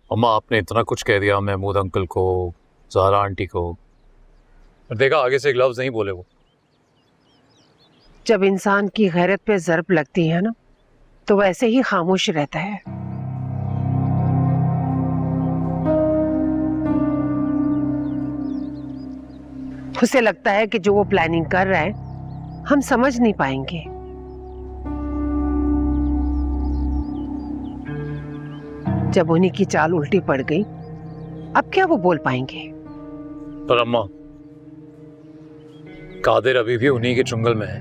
अम्मा आपने इतना कुछ कह दिया महमूद अंकल को, ज़हरा आंटी को, और देखा आगे से एक लफ्ज़ नहीं बोले वो। जब इंसान की गैरत पे ज़र्ब लगती है ना, तो वैसे ही खामोश रहता है। उसे लगता है कि जो वो प्लानिंग कर रहा है हम समझ नहीं पाएंगे। जब उन्हीं की चाल उल्टी पड़ गई, अब क्या वो बोल पाएंगे? पर अम्मा, कादिर अभी भी उन्हीं के चुंगल में है।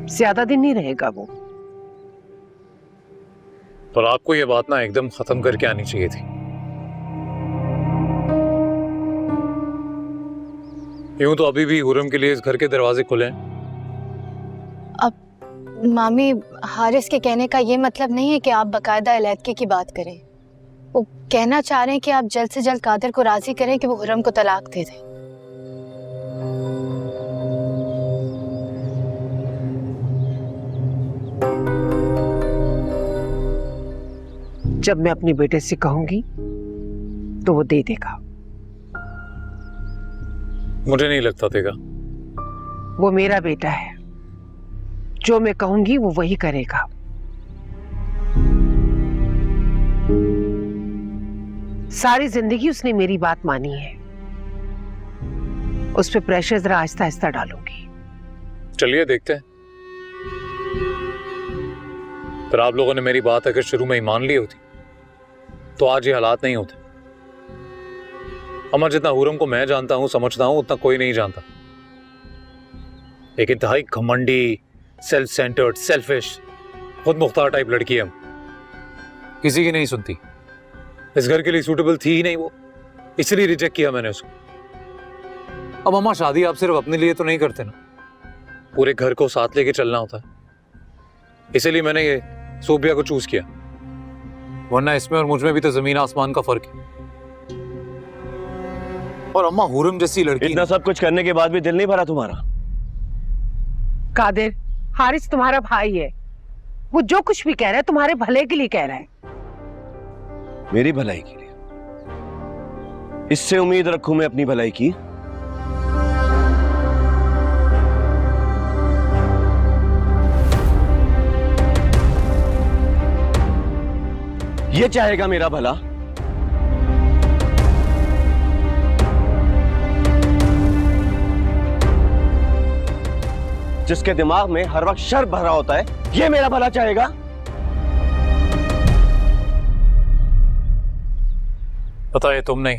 ज्यादा दिन नहीं रहेगा वो। पर आपको ये बात ना एकदम खत्म करके आनी चाहिए थी। यूं तो अभी भी हुरम के लिए इस घर के दरवाजे खुले हैं। अब मामी, हारिस के कहने का ये मतलब नहीं है कि आप बाकायदा अलैदगी की बात करें। वो कहना चाह रहे हैं कि आप जल्द से जल्द कादिर को राजी करें कि वो हुरम को तलाक दे दे। जब मैं अपने बेटे से कहूंगी तो वो दे देगा। मुझे नहीं लगता देगा। वो मेरा बेटा है, जो मैं कहूंगी वो वही करेगा। सारी जिंदगी उसने मेरी बात मानी है। उस पे प्रेशर जरा आहिस्ता आहिस्ता डालूंगी। चलिए देखते हैं। पर आप लोगों ने मेरी बात अगर शुरू में ही मान ली होती तो आज ये हालात नहीं होते। अमर, जितना हुरम को मैं जानता हूं, समझता हूं, उतना कोई नहीं जानता। एक इंतहाई घमंडी, सेल्फ सेंटर्ड, सेल्फिश, खुद मुख्तार टाइप लड़की है। किसी की नहीं सुनती। इस घर के लिए सूटेबल थी ही नहीं वो, इसलिए रिजेक्ट किया मैंने उसको। अब अम्मा, शादी आप सिर्फ अपने लिए तो नहीं करते ना, पूरे घर को साथ लेके चलना होता है। इसीलिए मैंने ये सूबिया को चूज किया, वरना इसमें और मुझ में भी तो जमीन आसमान का फर्क है। और अम्मा, हुरम जैसी लड़की, इतना सब कुछ करने के बाद भी दिल नहीं भरा तुम्हारा? कादिर, हारिस तुम्हारा भाई है। वो जो कुछ भी कह रहा है तुम्हारे भले के लिए कह रहा है। मेरी भलाई के लिए? इससे उम्मीद रखूं मैं अपनी भलाई की? ये चाहेगा मेरा भला? जिसके दिमाग में हर वक्त शर भरा होता है, ये मेरा भला चाहेगा? पता है, तुम नहीं,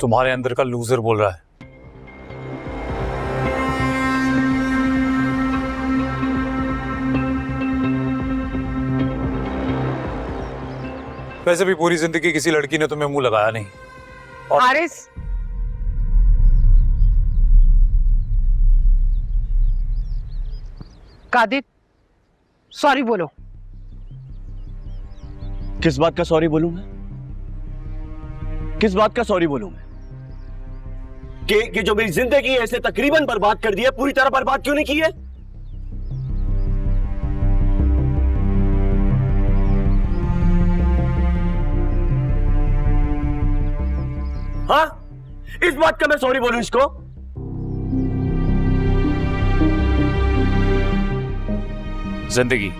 तुम्हारे अंदर का लूजर बोल रहा है। वैसे भी पूरी जिंदगी किसी लड़की ने तुम्हें मुंह लगाया नहीं। और हारिस, कादिर, सॉरी बोलो। किस बात का सॉरी बोलूं मैं? किस बात का सॉरी बोलूं मैं? कि जो मेरी जिंदगी है इसे तकरीबन बर्बाद कर दिया, पूरी तरह बर्बाद क्यों नहीं की है? हाँ, इस बात का मैं सॉरी बोलूं इसको? जिंदगी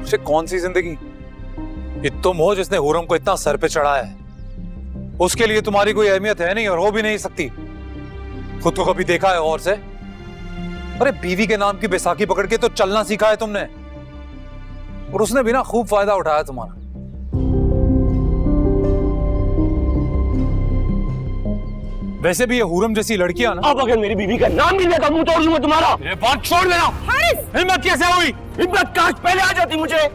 से कौन सी जिंदगी? ये तुम हो जिसने हुरम को इतना सर पे चढ़ाया है। उसके लिए तुम्हारी कोई अहमियत है नहीं और हो भी नहीं सकती। खुद को कभी देखा है और से? अरे बीवी के नाम की बैसाखी पकड़ के तो चलना सीखा है तुमने, और उसने भी ना खूब फायदा उठाया तुम्हारा। वैसे भी ये हुरम जैसी लड़कियां ना, अब अगर मेरी बीवी का नाम भी लेगा मुंह तोड़ दूंगा तुम्हारा। ये बात छोड़ देना। हिम्मत कैसे हुई? हिम्मत काश पहले आ जाती मुझे,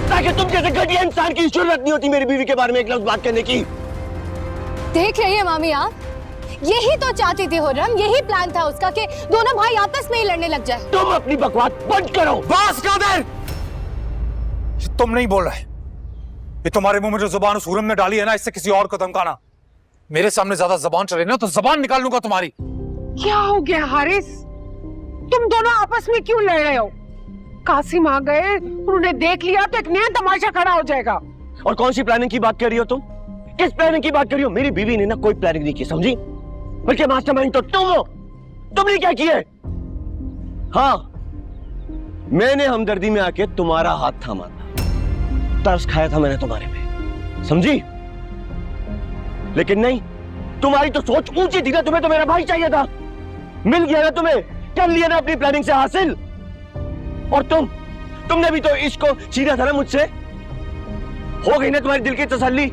ताकि तुम जैसे घटिया इंसान की जरूरत नहीं होती मेरी बीवी के बारे में एक लफ्ज बात करने की। देख रही है मामी आप, यही तो चाहती थी हुर्रम, यही प्लान था उसका कि दोनों भाई आपस में ही लड़ने लग जाए। तुम अपनी बकवास बंद करो। बस कादिर, तुम नहीं बोल रहे। ये तुम्हारे मुंह में जो जुबान उस हुरम ने डाली है ना, इससे किसी और को धमकाना। मेरे सामने ज्यादा जबान चले ना तो जबान निकाल लूंगा तुम्हारी। क्या हो गया हारिस? तुम दोनों आपस में क्यों लड़ रहे हो? कासिम आ गए, उन्होंने देख लिया तो एक नया तमाशा खड़ा हो जाएगा। और कौन सी प्लानिंग की बात कर रही हो तुम? किस प्लानिंग की बात कर रही हो? मेरी बीवी ने ना कोई प्लानिंग नहीं की, समझी? बल्कि मास्टरमाइंड तो तुम हो। तुमने क्या किया है? हाँ, मैंने हमदर्दी में आके तुम्हारा हाथ थामा था, तरस खाया था मैंने तुम्हारे पे, समझी? लेकिन नहीं, तुम्हारी तो सोच ऊंची थी ना, तुम्हें तो मेरा भाई चाहिए था। मिल गया ना तुम्हें, कर लिया ना अपनी प्लानिंग से हासिल। और तुमने भी तो इसको छीना था ना मुझसे। हो गई ना तुम्हारी दिल की तसल्ली?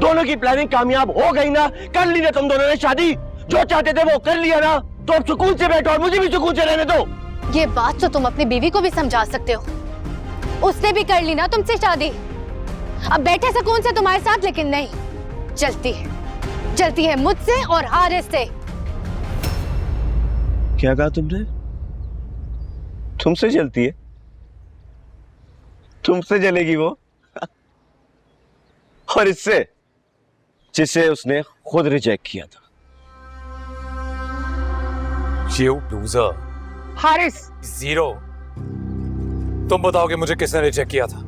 दोनों की प्लानिंग कामयाब हो गई ना? कर ली ना तुम दोनों ने शादी? जो चाहते थे वो कर लिया ना? तो अब सुकून से बैठो और मुझे भी सुकून से रहने दो। ये बात तो तुम अपनी बीवी को भी समझा सकते हो, उसने भी कर ली ना तुमसे शादी। अब बैठे सुकून से तुम्हारे साथ, लेकिन नहीं, जलती है मुझसे और हारिस से। क्या कहा तुमने? तुमसे जलती है? तुमसे जलेगी वो? और इससे जिसे उसने खुद रिजेक्ट किया था। You loser. हारिस, जीरो। तुम बताओगे मुझे किसने रिजेक्ट किया था?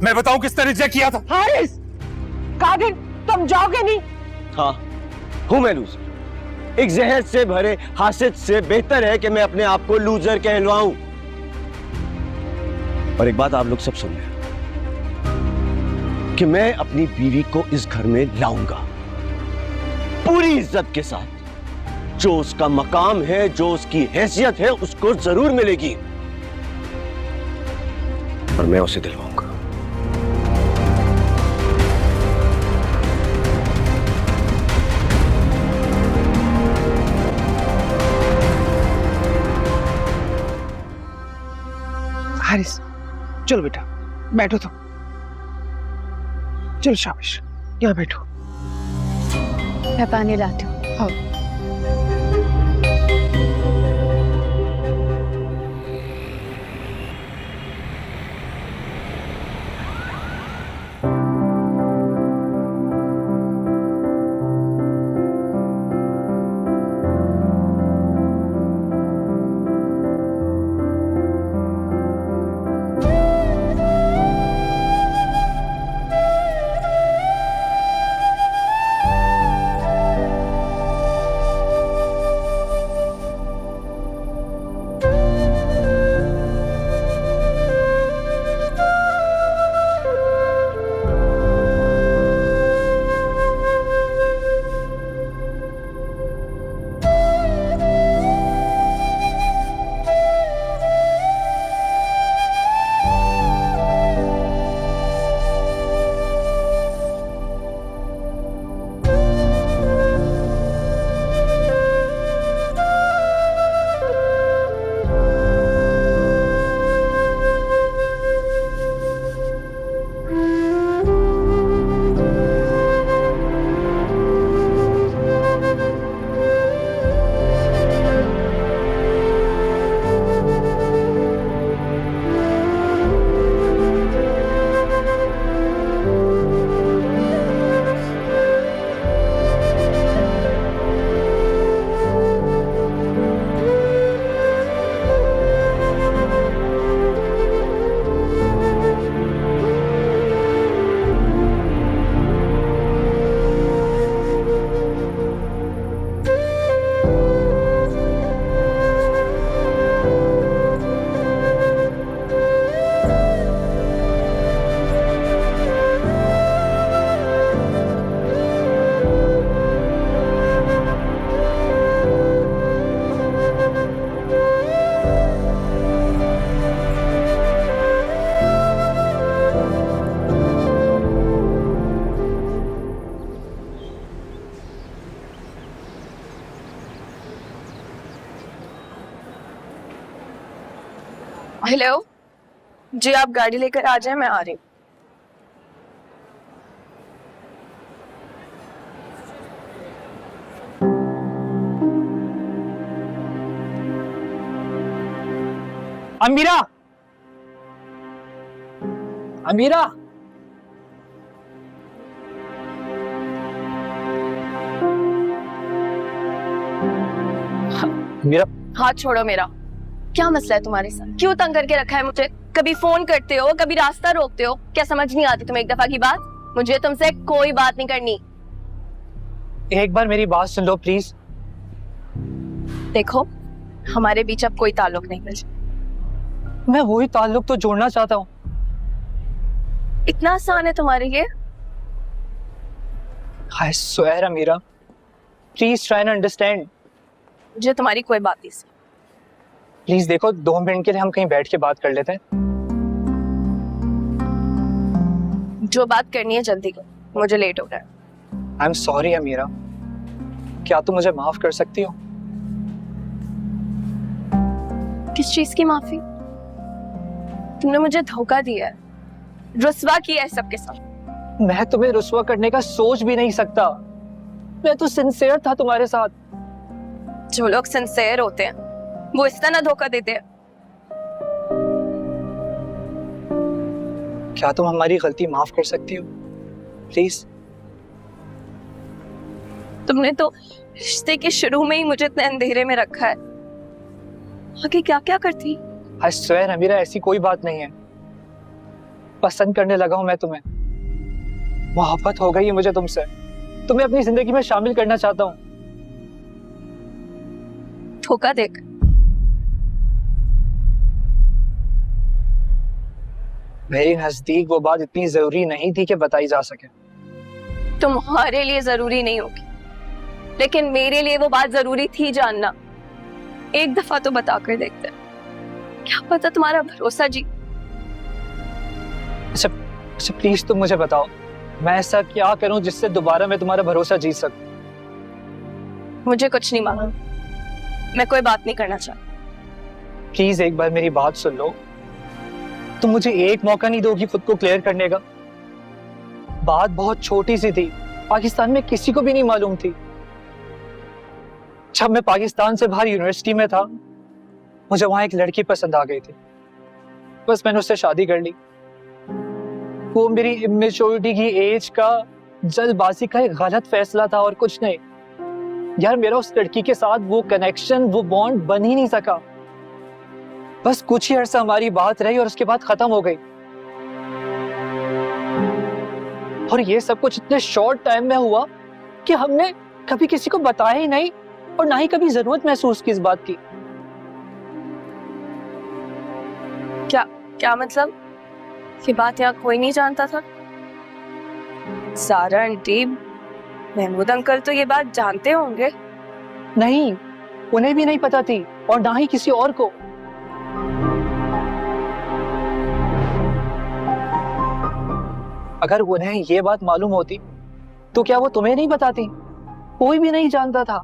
मैं बताऊं किसने रिजेक्ट किया था? हारिस, कादिर, तुम जाओगे नहीं? हाँ, हूं मैं लूजर। एक जहर से भरे हासिद से बेहतर है कि मैं अपने आप को लूजर कहलवाऊं। और एक बात आप लोग सब सुन लें कि मैं अपनी बीवी को इस घर में लाऊंगा पूरी इज्जत के साथ। जो उसका मकाम है, जो उसकी हैसियत है, उसको जरूर मिलेगी, और मैं उसे दिलवाऊंगा। हारिस, चलो बेटा, बैठो तुम। चलो शाबाश, यहाँ बैठो। मैं पानी लाती हूँ। हाँ। हेलो जी, आप गाड़ी लेकर आ जाए, मैं आ रही हूँ। अमीरा, अमीरा, अमीरा, हाथ छोड़ो मेरा। क्या मसला है तुम्हारे साथ? क्यों तंग करके रखा है मुझे? कभी फोन करते हो, कभी रास्ता रोकते हो। क्या समझ नहीं आती तुम्हें एक दफा की बात? मुझे तुमसे कोई बात नहीं करनी। एक बार मेरी बात सुन लो प्लीज। देखो, हमारे बीच अब कोई ताल्लुक नहीं है। मैं वही ताल्लुक तो जोड़ना चाहता हूँ। इतना आसान है तुम्हारे लिए? I swear Amira, please try and understand. मुझे तुम्हारी कोई बात नहीं। प्लीज देखो, 2 मिनट के लिए हम कहीं बैठ के बात कर लेते हैं। जो बात करनी है जल्दी करो, मुझे लेट हो रहा है। आई एम सॉरी अमीरा, क्या तुम मुझे माफ कर सकती हो? किस चीज की माफी? तुमने मुझे धोखा दिया है, रुस्वा किया है सबके साथ। मैं तुम्हें रुस्वा करने का सोच भी नहीं सकता। मैं तो सिंसियर था तुम्हारे साथ। जो लोग सिंसियर होते हैं वो इस तरह धोखा देते हैं। क्या तुम हमारी गलती माफ कर सकती हो प्लीज? तुमने तो रिश्ते के शुरू में ही मुझे इतने अंधेरे में रखा है। आगे क्या क्या करती? आई स्वेयर अमीरा, ऐसी कोई बात नहीं है। पसंद करने लगा हूं मैं तुम्हें। मोहब्बत हो गई है मुझे तुमसे। तुम्हें अपनी जिंदगी में शामिल करना चाहता हूं। धोखा देकर मेरे नजदीक वो बात इतनी जरूरी नहीं थी कि बताई जा सके। तुम्हारे लिए जरूरी नहीं होगी, लेकिन मेरे लिए वो बात जरूरी थी जानना। एक दफा तो बता कर देखते हैं, क्या पता तुम्हारा भरोसा जी। अच्छा प्लीज तुम मुझे बताओ, मैं ऐसा क्या करूं जिससे दोबारा मैं तुम्हारा भरोसा जीत सकूं? मुझे कुछ नहीं मालूम, मैं कोई बात नहीं करना चाहती। प्लीज एक बार मेरी बात सुन लो। तुम मुझे एक मौका नहीं दोगी खुद को क्लियर करने का? बात बहुत छोटी सी थी, पाकिस्तान में किसी को भी नहीं मालूम थी। जब मैं पाकिस्तान से बाहर यूनिवर्सिटी में था, मुझे वहां एक लड़की पसंद आ गई थी। बस मैंने उससे शादी कर ली। वो मेरी इमेच्योरिटी की एज का, जल्दबाजी का एक गलत फैसला था और कुछ नहीं। यार मेरा उस लड़की के साथ वो कनेक्शन, वो बॉन्ड बन ही नहीं सका। बस कुछ ही अरसा हमारी बात रही और उसके बाद खत्म हो गई। और ये सब कुछ इतने शॉर्ट टाइम में हुआ कि हमने कभी किसी को बताया ही नहीं और ना ही कभी जरूरत महसूस की इस बात की। क्या मतलब? ये बात यहाँ कोई नहीं जानता था? सारा आंटी, महमूद अंकल तो ये बात जानते होंगे। नहीं, उन्हें भी नहीं पता थी और ना ही किसी और को। अगर उन्हें ये बात मालूम होती तो क्या वो तुम्हें नहीं बताती? कोई भी नहीं जानता था।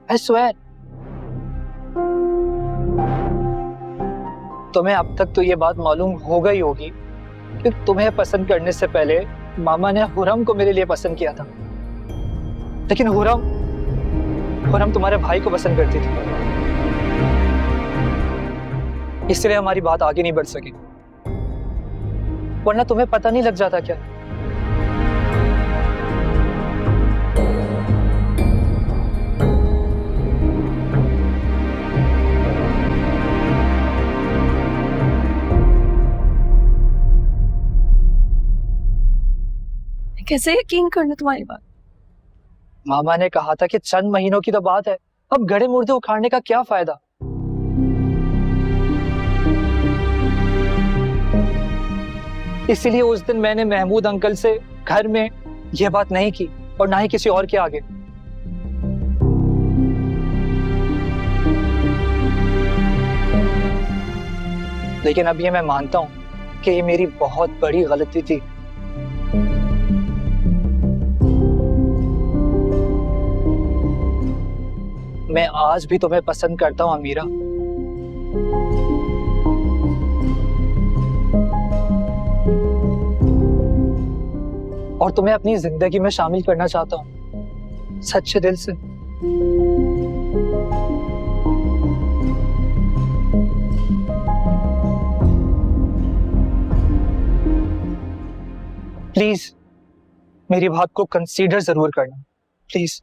I swear। तुम्हें अब तक तो ये बात मालूम हो गई होगी कि तुम्हें पसंद करने से पहले मामा ने हुरम को मेरे लिए पसंद किया था। लेकिन हुरम तुम्हारे भाई को पसंद करती थी, इसलिए हमारी बात आगे नहीं बढ़ सकी। वरना तुम्हें पता नहीं लग जाता क्या? कैसे यकीन करना तुम्हारी बात? मामा ने कहा था कि चंद महीनों की तो बात है, अब गड़े मुर्दे उखाड़ने का क्या फायदा? इसीलिए उस दिन मैंने महमूद अंकल से घर में यह बात नहीं की और ना ही किसी और के आगे। लेकिन अब ये मैं मानता हूं कि ये मेरी बहुत बड़ी गलती थी। मैं आज भी तुम्हें पसंद करता हूं अमीरा। और तुम्हें अपनी जिंदगी में शामिल करना चाहता हूं सच्चे दिल से। प्लीज मेरी बात को कंसीडर जरूर करना, प्लीज।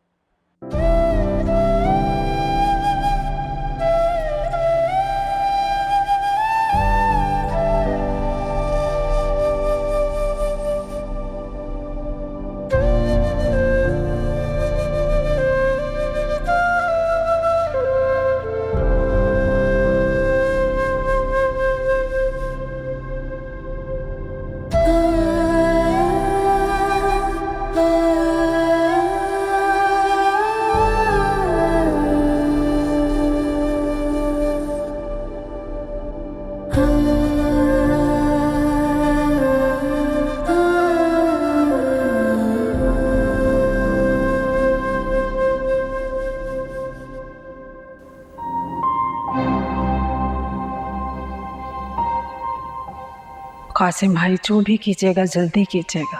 कासिम भाई, जो भी कीजिएगा जल्दी कीजिएगा,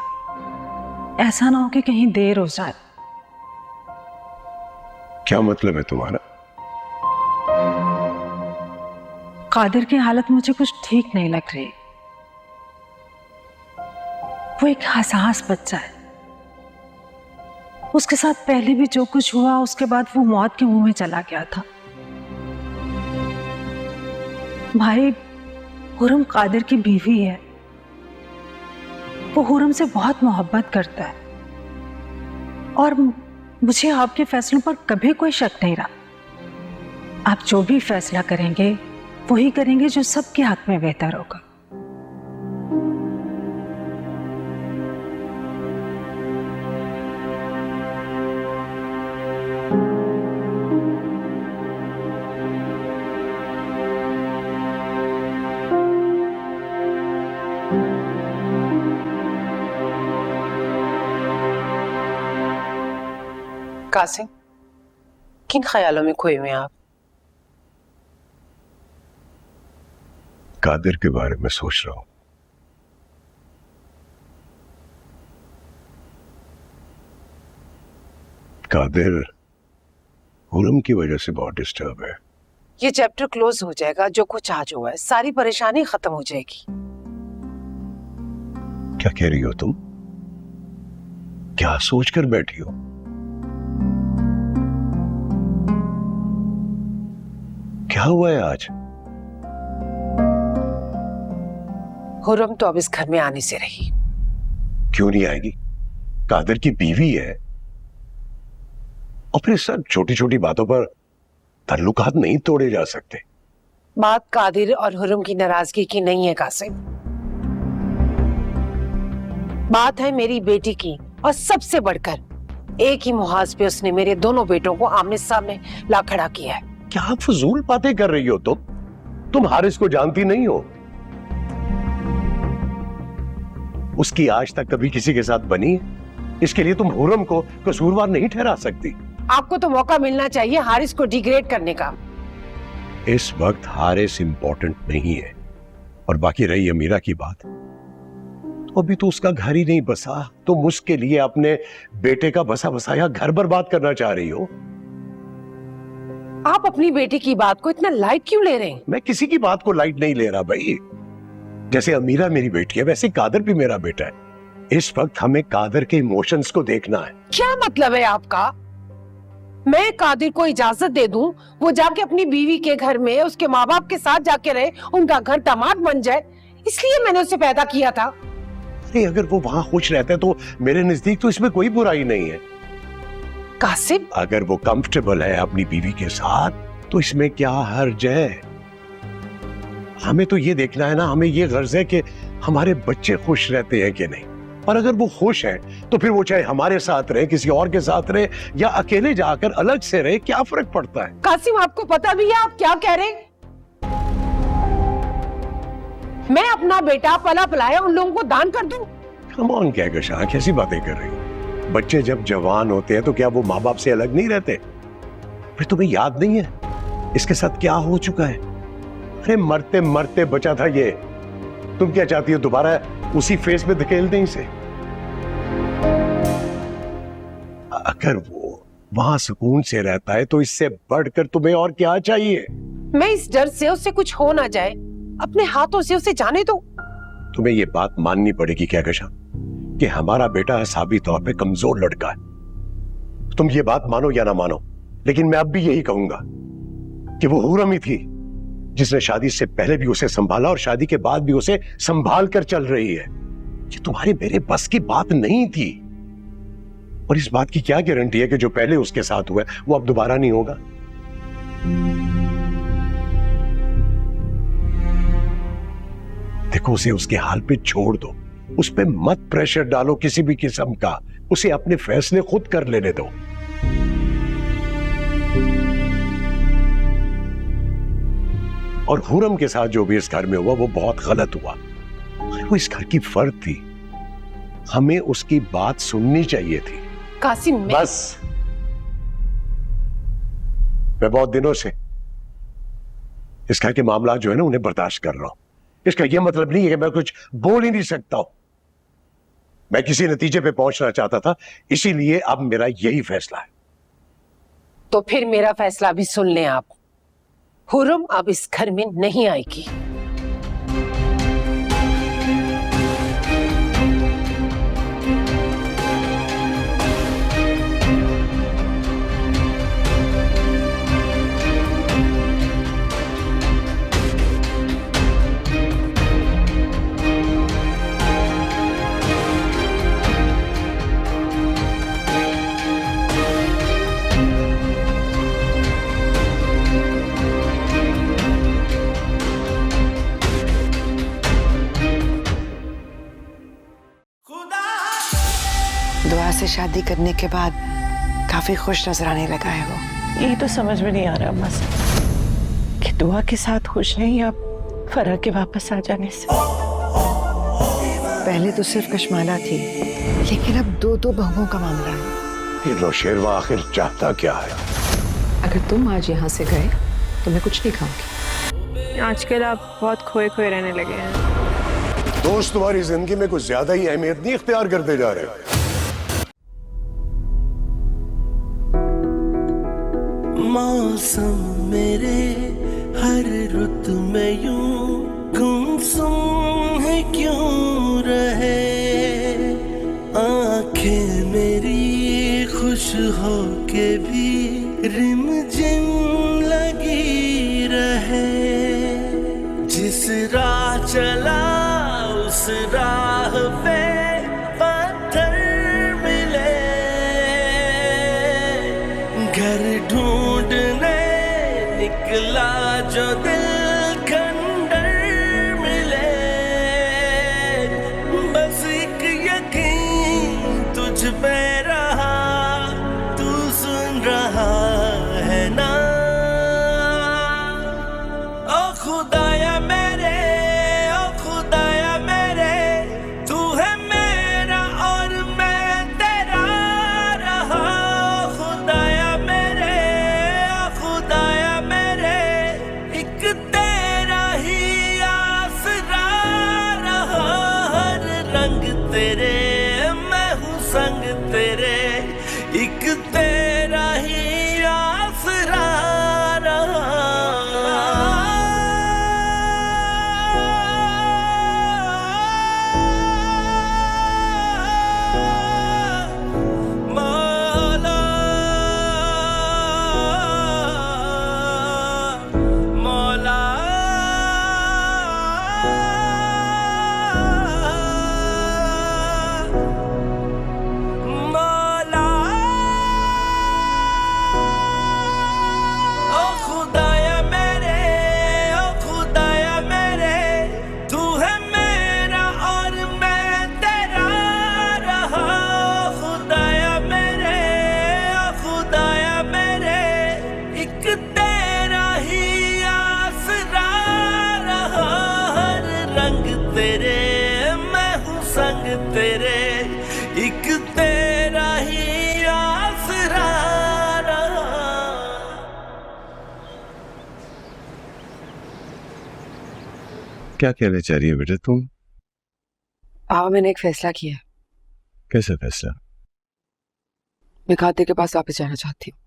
ऐसा ना हो कि कहीं देर हो जाए। क्या मतलब है तुम्हारा? कादिर की हालत मुझे कुछ ठीक नहीं लग रही। वो एक हसास बच्चा है, उसके साथ पहले भी जो कुछ हुआ उसके बाद वो मौत के मुंह में चला गया था। भाई, हुरम कादिर की बीवी है, वो हुरम से बहुत मोहब्बत करता है और मुझे आपके फैसलों पर कभी कोई शक नहीं रहा। आप जो भी फैसला करेंगे वही करेंगे जो सबके हक में बेहतर होगा। कासिम, किन ख्यालों में खोए हुए हैं आप? कादिर के बारे में सोच रहा हूं। कादिर हुरम की वजह से बहुत डिस्टर्ब है। ये चैप्टर क्लोज हो जाएगा, जो कुछ आज हुआ है सारी परेशानी खत्म हो जाएगी। क्या कह रही हो तुम? क्या सोच कर बैठी हो? क्या हुआ है आज? हुरम तो अब इस घर में आने से रही। क्यों नहीं आएगी? कादिर की बीवी है और फिर सब छोटी छोटी बातों पर ताल्लुकात नहीं तोड़े जा सकते। बात कादिर और हुरम की नाराजगी की नहीं है कासिम, बात है मेरी बेटी की। और सबसे बढ़कर एक ही मुहाज पे उसने मेरे दोनों बेटों को आमने सामने ला खड़ा किया है। क्या फजूल बातें कर रही हो तुम हारिस को जानती नहीं हो? उसकी आज तक कभी किसी के साथ बनी है? इसके लिए तुम हुरम को कसूरवार नहीं ठहरा सकती। आपको तो मौका मिलना चाहिए हारिस को डिग्रेड करने का। इस वक्त हारिस इंपॉर्टेंट नहीं है। और बाकी रही अमीरा की बात, तो अभी तो उसका घर ही नहीं बसा, तुम उसके लिए अपने बेटे का बसा बसाया घर बर्बाद करना चाह रही हो। आप अपनी बेटी की बात को इतना लाइट क्यों ले रहे हैं? मैं किसी की बात को लाइट नहीं ले रहा भाई। जैसे अमीरा मेरी बेटी है वैसे कादिर भी मेरा बेटा है। इस वक्त हमें कादिर के इमोशंस को देखना है। क्या मतलब है आपका? मैं कादिर को इजाजत दे दूं वो जाके अपनी बीवी के घर में उसके माँ बाप के साथ जाके रहे, उनका घर दामाद बन जाए, इसलिए मैंने उसे पैदा किया था। अरे अगर वो वहां खुश रहते हैं तो मेरे नजदीक तो इसमें कोई बुराई नहीं है। कासिम, अगर वो कंफर्टेबल है अपनी बीवी के साथ तो इसमें क्या हर्ज है? हमें तो ये देखना है ना, हमें ये गर्ज है कि हमारे बच्चे खुश रहते हैं कि नहीं। और अगर वो खुश है तो फिर वो चाहे हमारे साथ रहे, किसी और के साथ रहे या अकेले जाकर अलग से रहे, क्या फर्क पड़ता है? कासिम, आपको पता भी है आप क्या कह रहे हैं? मैं अपना बेटा पला पलाया उन लोगों को दान कर दूं? कम ऑन कहकशां, कैसी बातें कर रही हो? बच्चे जब जवान होते हैं तो क्या वो माँ बाप से अलग नहीं रहते? फिर तुम्हें याद नहीं है इसके साथ क्या हो चुका है? अरे मरते मरते बचा था ये। तुम क्या चाहती हो दोबारा उसी फेस में धकेल दें इसे? अगर वो वहां सुकून से रहता है तो इससे बढ़कर तुम्हें और क्या चाहिए? मैं इस डर से उससे कुछ हो ना जाए अपने हाथों से उसे जाने दो। तुम्हें ये बात माननी पड़ेगी कहकशां कि हमारा बेटा हिसाबी तौर पे कमजोर लड़का है। तुम ये बात मानो या ना मानो, लेकिन मैं अब भी यही कहूंगा कि वो हुरम ही थी जिसने शादी से पहले भी उसे संभाला और शादी के बाद भी उसे संभाल कर चल रही है। ये तुम्हारे मेरे बस की बात नहीं थी। और इस बात की क्या गारंटी है कि जो पहले उसके साथ हुआ वो अब दोबारा नहीं होगा? देखो, उसे उसके हाल पे छोड़ दो, उस पे मत प्रेशर डालो किसी भी किस्म का। उसे अपने फैसले खुद कर लेने दो। और हुरम के साथ जो भी इस घर में हुआ वो बहुत गलत हुआ। वो इस घर की फर्द थी, हमें उसकी बात सुननी चाहिए थी। कासिम, बस, मैं बहुत दिनों से इस घर के मामला जो है ना उन्हें बर्दाश्त कर रहा हूं। इसका यह मतलब नहीं है कि मैं कुछ बोल ही नहीं सकता हूं। मैं किसी नतीजे पे पहुंचना चाहता था, इसीलिए अब मेरा यही फैसला है। तो फिर मेरा फैसला भी सुन लें आप। हुर्रम अब इस घर में नहीं आएगी। दुआ से शादी करने के बाद काफी खुश नजर आने लगा है वो। यही तो समझ में नहीं आ रहा अम्मा से कि दुआ के साथ खुश नहीं या फरा के वापस आ जाने से। पहले तो सिर्फ कशमाला थी, लेकिन अब दो दो बहुओं का मामला है। ये नौशेरवा आखिर चाहता क्या है? अगर तुम आज यहाँ से गए तो मैं कुछ नहीं खाऊंगी। आजकल आप बहुत खोए खोए रहने लगे हैं। दोस्त तुम्हारी जिंदगी में कुछ ज्यादा ही अहमियत नहीं इख्तियार करते जा रहे। मौसम मेरे हर रुत में यूं गुमसुम है क्यों रहे, आंखें मेरी खुश हो के भी रिमझिम लगी रहे। जिस राह चला उस राह पे पत्थर मिले, घर ढूंढने निकला जो दिल खंडर मिले। बस एक यकीन तुझ पे रहा, तू सुन रहा है ना। ओ खुदाया मेरे, ओ खुदाया मेरे, तू है मेरा और मैं तेरा रहा। ओ खुदाया मेरे, ओ खुदाया मेरे, एक तेरा ही आसरा रहा। हर रंग तेरे मैं हूँ संग तेरे, एक तेरा ही आसरा रहा। मौला मौला मौला। ओ खुदाया मेरे, ओ खुदाया मेरे, तू है मेरा और मैं तेरा रहा। ओ खुदाया मेरे, ओ खुदाया मेरे, एक तेरा ही आसरा रहा। हर रंग तेरे मैं हूँ संग तेरे, एक तेरा ही आसरा रहा। क्या कहना चाह रही है बेटा तुम? पापा मैंने एक फैसला किया है। कैसा फैसला? मैं कादिर के पास वापस जाना चाहती हूँ।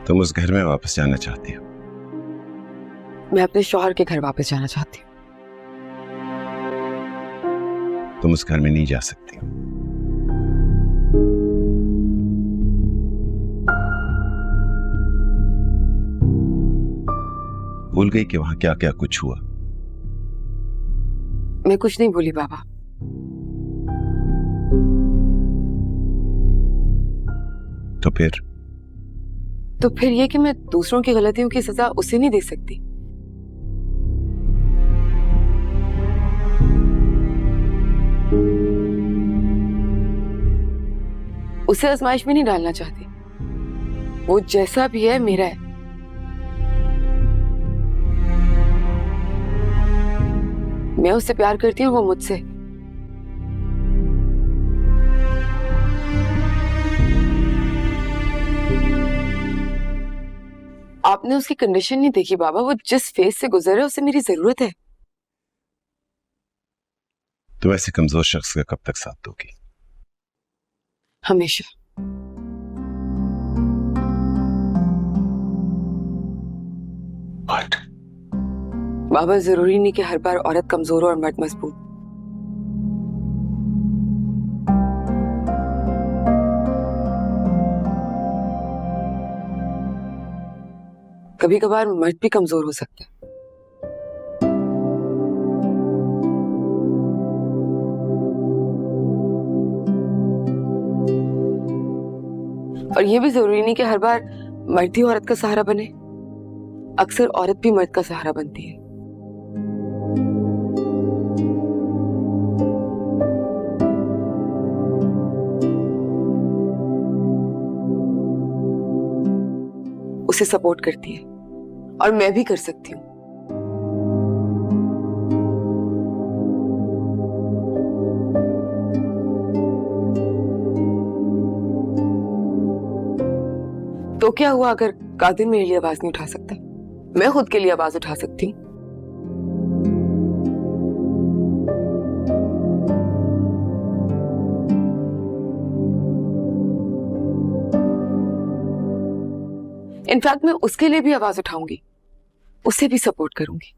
तुम उस घर में वापस जाना चाहती हो? मैं अपने शौहर के घर वापस जाना चाहती हूँ। तुम उस घर में नहीं जा सकती। भूल गई कि वहां क्या क्या कुछ हुआ? मैं कुछ नहीं भूली पापा। तो फिर ये कि मैं दूसरों की गलतियों की सजा उसे नहीं दे सकती। उसे आजमाइश में नहीं डालना चाहती। वो जैसा भी है मेरा है। मैं उससे प्यार करती हूँ, वो मुझसे। आपने उसकी कंडीशन नहीं देखी बाबा, वो जिस फेज से गुजर रहा है उसे मेरी जरूरत है। तुम ऐसे कमजोर शख्स का कब तक साथ दोगी? हमेशा। What? बाबा जरूरी नहीं कि हर बार औरत कमजोर हो और मर्द मजबूत। कभी कभार मर्द भी कमजोर हो सकता है। और ये भी जरूरी नहीं कि हर बार मर्द ही औरत का सहारा बने, अक्सर औरत भी मर्द का सहारा बनती है। उसे सपोर्ट करती है और मैं भी कर सकती हूँ। तो क्या हुआ अगर कादिर मेरे लिए आवाज नहीं उठा सकता? मैं खुद के लिए आवाज उठा सकती हूँ। इनफैक्ट मैं उसके लिए भी आवाज उठाऊंगी, उसे भी सपोर्ट करूंगी।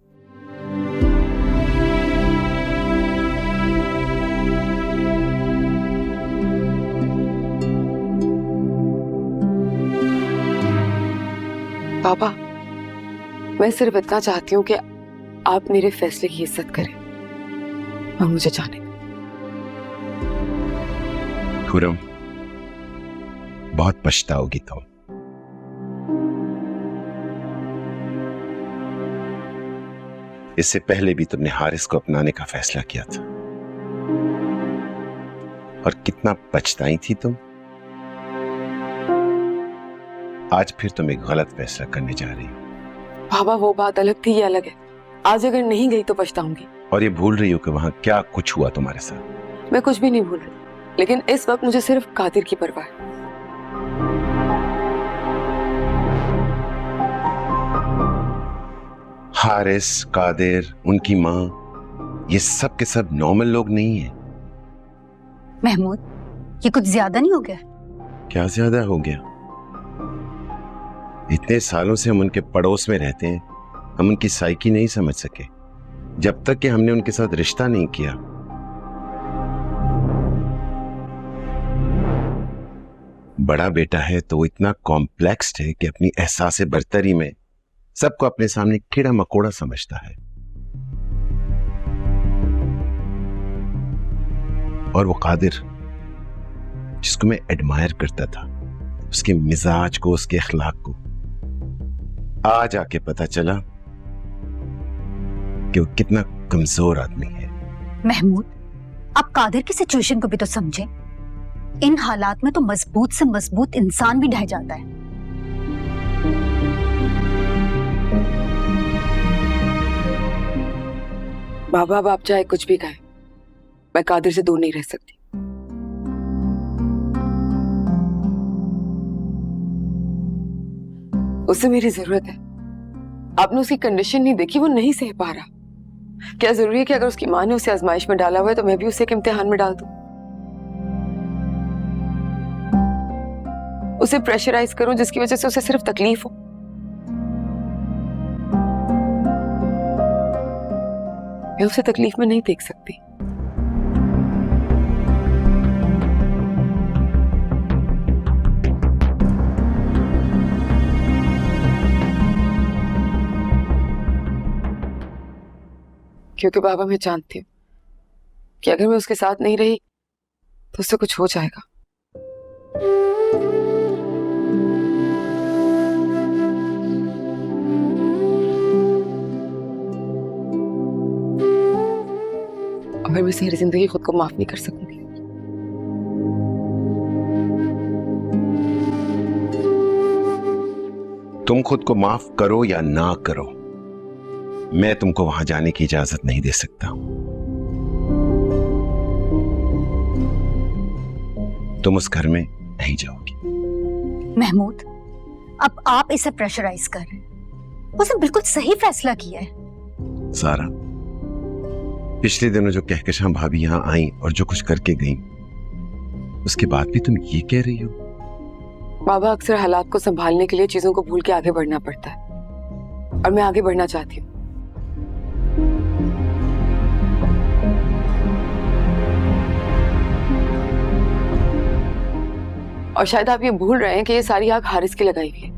पापा, मैं सिर्फ इतना चाहती हूँ कि आप मेरे फैसले की इज्जत करें और मुझे जाने दें। खुरम, बहुत पछताओगी तुम। इससे पहले भी तुमने हारिस को अपनाने का फैसला किया था और कितना पछताई थी तुम। आज फिर तुम एक गलत फैसला करने जा रही हो। बाबा, वो बात अलग थी, ये अलग है। आज अगर नहीं गई तो पछताऊंगी। और ये भूल रही हो कि वहां क्या कुछ हुआ तुम्हारे साथ। मैं कुछ भी नहीं भूल रही, लेकिन इस वक्त मुझे सिर्फ कादिर की परवाह है। हारिस, कादिर, उनकी माँ, ये सब के सब नॉर्मल लोग नहीं हैं। महमूद, ये कुछ ज्यादा नहीं हो गया? क्या ज्यादा हो गया? इतने सालों से हम उनके पड़ोस में रहते हैं, हम उनकी साइकी नहीं समझ सके जब तक कि हमने उनके साथ रिश्ता नहीं किया। बड़ा बेटा है तो वो इतना कॉम्प्लेक्स्ड है कि अपनी एहसास बरतरी में सबको अपने सामने कीड़ा मकोड़ा समझता है। और वो कादिर, जिसको मैं एडमायर करता था, उसके मिजाज को, उसके अखलाक को, आज आके पता चला कि वो कितना कमजोर आदमी है। महमूद, आप कादिर की सिचुएशन को भी तो समझे। इन हालात में तो मजबूत से मजबूत इंसान भी ढह जाता है। बाबा, अब आप चाहे कुछ भी कहें, मैं कादिर से दूर नहीं रह सकती। उसे मेरी जरूरत है। आपने उसकी कंडीशन नहीं देखी, वो नहीं सह पा रहा। क्या जरूरी है कि अगर उसकी माँ ने उसे आजमाइश में डाला हुआ है तो मैं भी उसे एक इम्तिहान में डाल दूं? उसे प्रेशराइज करूं जिसकी वजह से उसे सिर्फ तकलीफ हो? मैं उसे तकलीफ में नहीं देख सकती। क्योंकि बाबा, मैं जानती हूँ कि अगर मैं उसके साथ नहीं रही तो उससे कुछ हो जाएगा। और मैं सारी जिंदगी खुद को माफ नहीं कर सकूंगी। तुम खुद को माफ करो या ना करो, मैं तुमको वहां जाने की इजाजत नहीं दे सकता। तुम उस घर में नहीं जाओगी। महमूद, अब आप इसे प्रेशराइज कर रहे हैं। उसने बिल्कुल सही फैसला किया है। सारा, पिछले दिनों जो कहकशां भाभी यहाँ आई और जो कुछ करके गई, उसके बाद भी तुम ये कह रही हो? बाबा, अक्सर हालात को संभालने के लिए चीजों को भूल के आगे बढ़ना पड़ता है, और मैं आगे बढ़ना चाहती हूँ। और शायद आप ये भूल रहे हैं कि ये सारी आग हारिस की लगाई हुई है।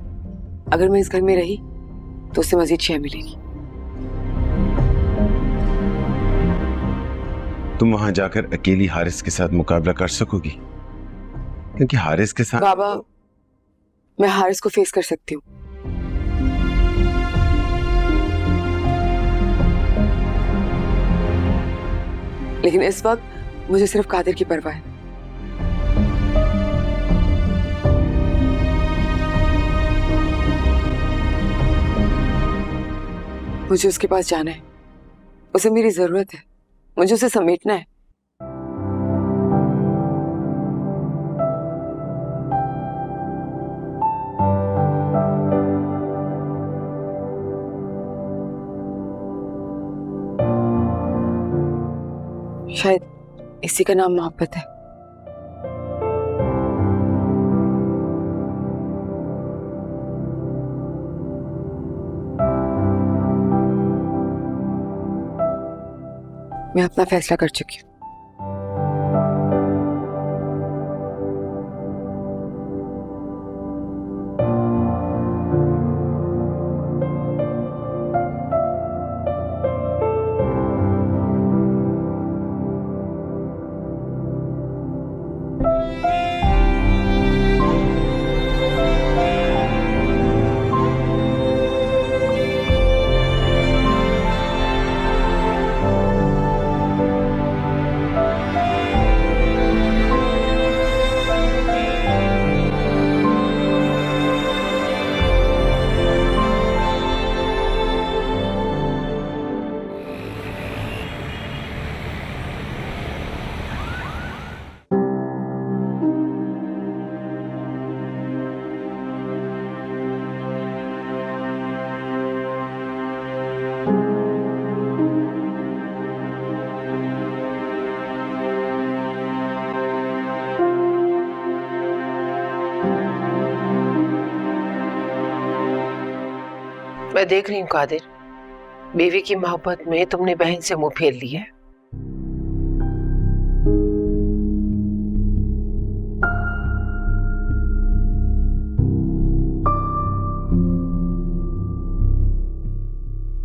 अगर मैं इस घर में रही तो उससे मजीद शय मिलेगी। तुम वहां जाकर अकेली हारिस के साथ मुकाबला कर सकोगी? क्योंकि हारिस के साथ बाबा, मैं हारिस को फेस कर सकती हूँ। लेकिन इस वक्त मुझे सिर्फ कादिर की परवाह है। मुझे उसके पास जाना है, उसे मेरी जरूरत है, मुझे उसे समेटना है। शायद इसी का नाम मोहब्बत है। मैं अपना फैसला कर चुकी हूँ। मैं देख रही हूँ कादिर, बीवी की मोहब्बत में तुमने बहन से मुंह फेर लिया है।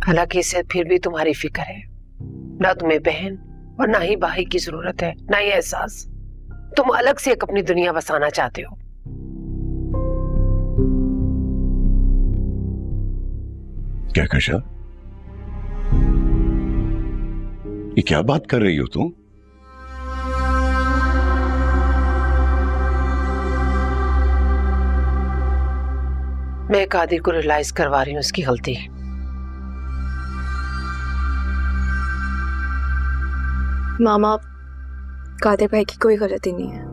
हालांकि इसे फिर भी तुम्हारी फिक्र है। ना तुम्हें बहन और ना ही भाई की जरूरत है, ना ही एहसास। तुम अलग से एक अपनी दुनिया बसाना चाहते हो। कहकशां, ये क्या बात कर रही हो तुम? मैं कादिर को रियलाइज करवा रही हूँ उसकी गलती। मामा, कादिर भाई की कोई गलती नहीं है।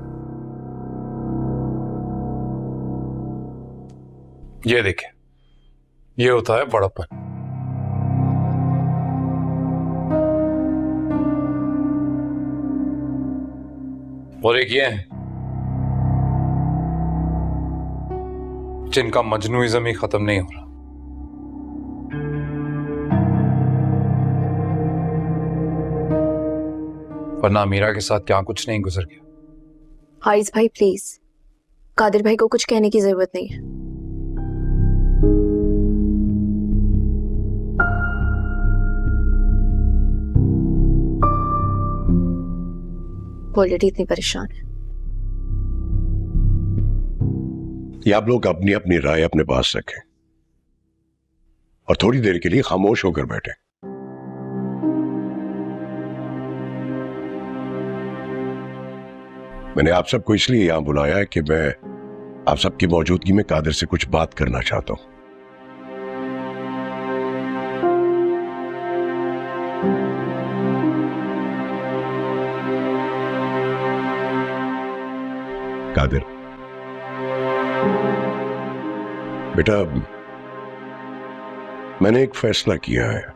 ये देखें, ये होता है बड़प्पन। और एक ये है जिनका मजनूइज्म ही खत्म नहीं हो रहा। वरना मीरा के साथ क्या कुछ नहीं गुजर गया। हारिस भाई प्लीज, कादिर भाई को कुछ कहने की जरूरत नहीं है। ऑलरेडी इतनी परेशान है। ये आप लोग अपनी अपनी राय अपने पास रखें और थोड़ी देर के लिए खामोश होकर बैठे। मैंने आप सबको इसलिए यहां बुलाया है कि मैं आप सबकी मौजूदगी में कादिर से कुछ बात करना चाहता हूं। कादिर, बेटा, मैंने एक फैसला किया है।